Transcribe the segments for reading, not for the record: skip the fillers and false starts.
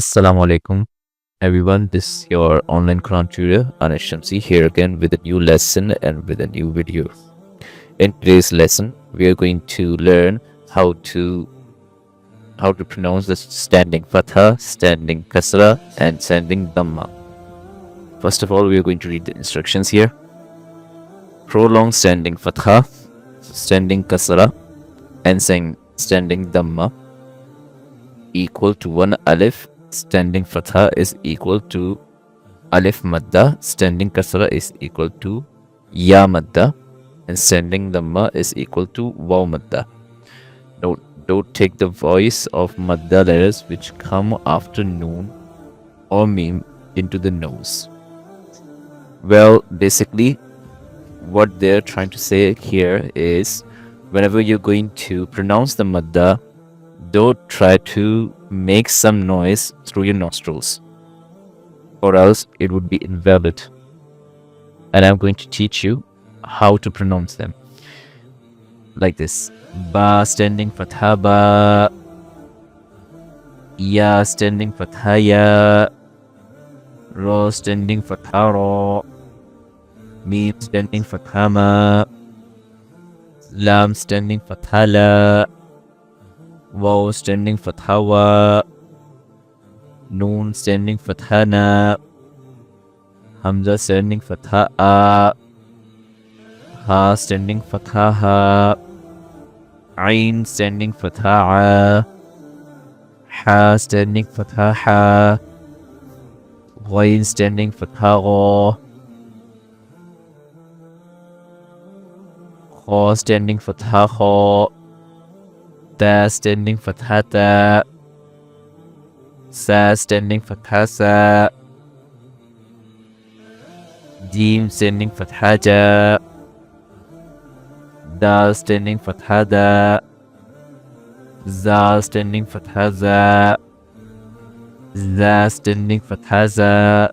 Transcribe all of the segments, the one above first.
Assalamu alaikum, everyone. This is your online Quran tutor, Anas Shamsi, here again with a new lesson and with a new video. In today's lesson, we are going to learn how to pronounce the standing Fatha, standing Kasrah, and standing Damma. First of all, we are going to read the instructions here. Prolong standing Fatha, standing Kasrah, and standing Damma equal to 1 alif. Standing Fatha is equal to alif madda, standing Kasra is equal to ya madda, and standing Dhamma is equal to waw madda. Don't take the voice of madda letters which come after noon or mim into the nose. Well, basically, what they're trying to say here is whenever you're going to pronounce the madda, don't try to make some noise through your nostrils, or else it would be invalid. And I'm going to teach you how to pronounce them. Like this. Ba standing fatha ba. Ya standing fatha ya. Ro standing fatha ro. Mim standing fatha ma. Lam standing fatha la. Waw standing fatha wa. Noon standing fatha na. Hamza standing fatha a. Ha standing fatha ha. Ain standing fatha a. Ha standing fatha ha. Ghain standing fatha gha. Kha standing fatha kha. Ta standing fatha ta. Sa standing fatha sa. Jim standing fatha ja. Dal standing fatha da. Za standing fatha za. Za standing fatha za.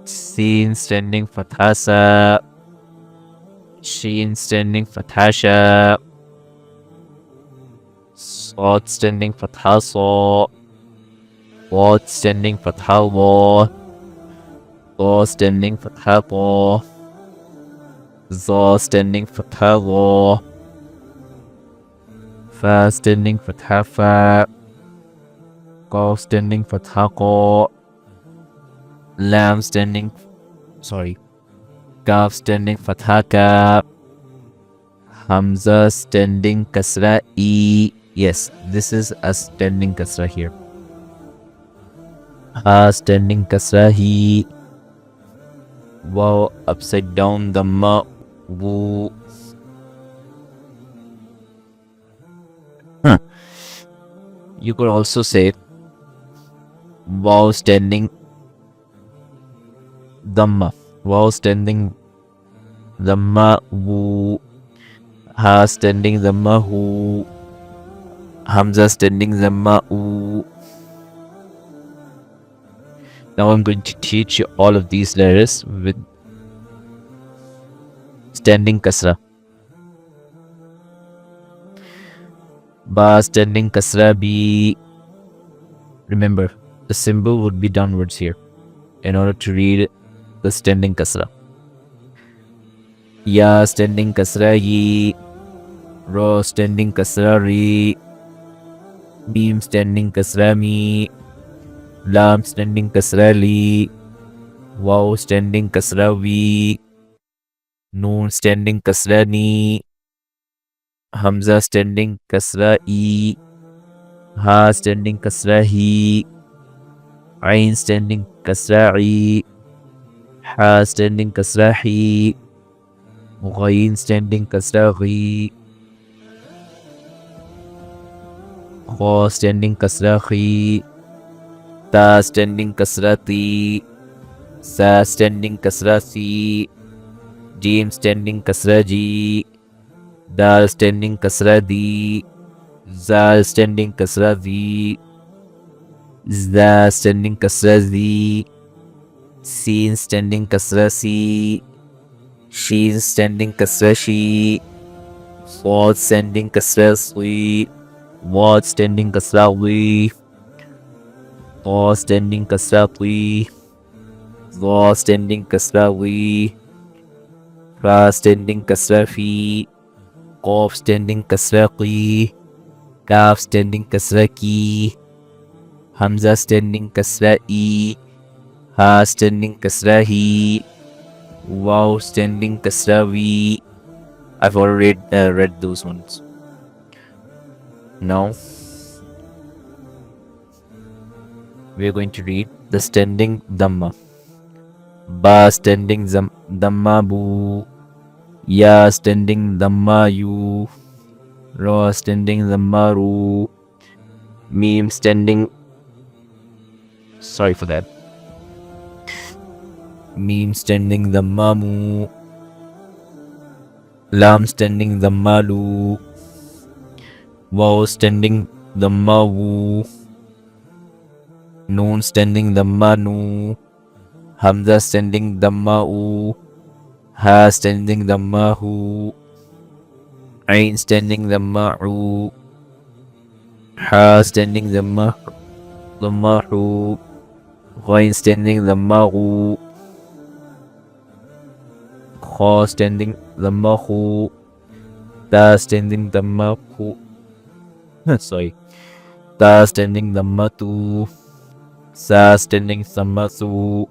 Sin standing fatha sa. Shin standing fatha sha. Sod standing fatha so. Wad standing fatha wa. Tha standing fatha tha. Za standing fatha wa. Fa standing fatha fa. Qaf standing fatha qa. Lam standing Kaf standing fatha ka. Hamza standing kasra e. Yes, this is a standing kasra here. Ha standing kasra he. Waw upside down Dhamma wu. You could also say waw standing Dhamma. Waw standing Dhamma wu. Ha standing Dhamma hu. Hamza standing Dhamma u. Now I'm going to teach you all of these letters with standing kasra. Ba standing kasra bi. Remember, the symbol would be downwards here in order to read the standing kasra. Ya standing kasra yi. Ro standing kasra ri. Mim standing kasra mi. Lam standing kasra li. Waw standing kasra wi. Noon standing kasra ni. Hamza standing kasra e. Ha standing kasra hi. Ain standing kasra i. Ha standing kasra hi. Ghain standing kasra ghi. Kha standing kasra khi. Ta standing kasra ti. Sa standing kasra si. Jim standing kasra ji. Dal standing kasra di. Zal standing kasra zi. Za standing kasra zi. Sin standing kasra si. Shin standing kasra shi. Swad standing kasra swi. Wad standing kasra wi. Ra standing Kasrah Ti. Ra standing Kasrah Wi. Ra standing Kasrah Fi. Qaf standing Kasrah Qi. Kaf standing Kasrah Ki. Hamza standing Kasrah I. Ha standing Kasrah Hi. Wow standing Kasrah Vi. I've already read those ones. Now we are going to read the standing Damma. Ba standing Damma Bu. Ya standing Damma Yu. Ra standing Damma Ru. Mim standing. Sorry for that. Mim standing Damma Mu. Lam standing Damma Lu. Waw standing Damma Wu. Noon standing Damma Nu. Hamza standing Damma U. Ha standing Damma Hu. Ain standing Damma U. Ha standing Damma Hu. Ghain standing Damma Hu. Kha standing Damma Hu. Ta standing Damma Hu. Sorry. Ta standing Damma Tu. Sa standing Damma Su.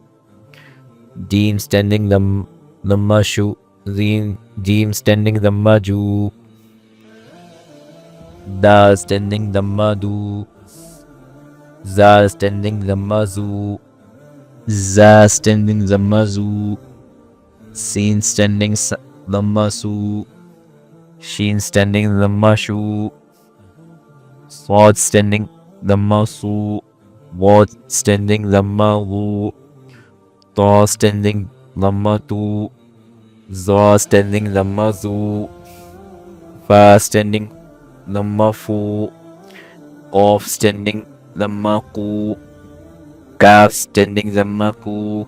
Deem standing Damma Shu. Deem standing Damma Ju. Da standing Damma Du. Za standing Damma Zu. Za standing Damma Zu. Sin standing Damma Su. Shin standing Damma Shu. Swad standing Damma Su. Wad standing Damma Wu. Ta standing Damma Tu. Za standing Damma Zu. Fa standing Damma Fu. Qaf standing Damma Qu. Kaf standing Damma Ku.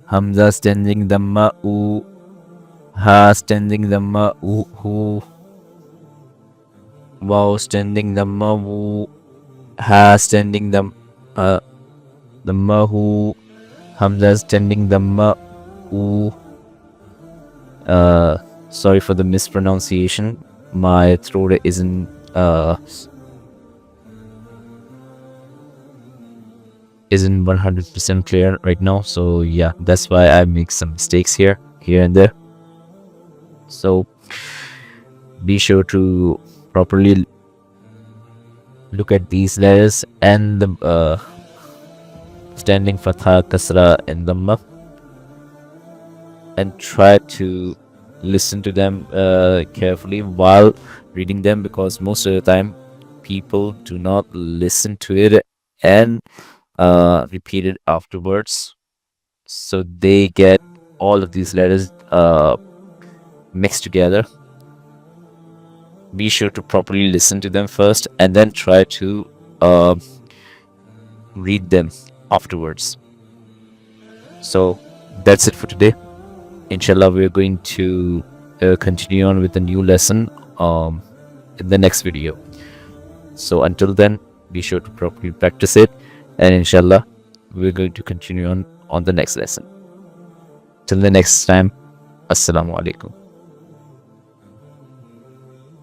Hamza standing Damma U. Ha standing Damma U Hu. Waw standing Damma Wu. Ha standing Damma Hu. Hamza standing Damma U. Sorry for the mispronunciation. My throat isn't 100% clear right now, so yeah, that's why I make some mistakes here and there. So be sure to properly look at these letters and the standing Fatha, Kasrah and Dhamma, and try to listen to them carefully while reading them, because most of the time people do not listen to it and repeat it afterwards, so they get all of these letters mixed together. Be sure to properly listen to them first and then try to read them afterwards. So that's it for today. Inshallah, we're going to continue on with a new lesson in the next video. So until then, be sure to properly practice it, and inshallah we're going to continue on the next lesson. Till the next time, assalamu alaikum.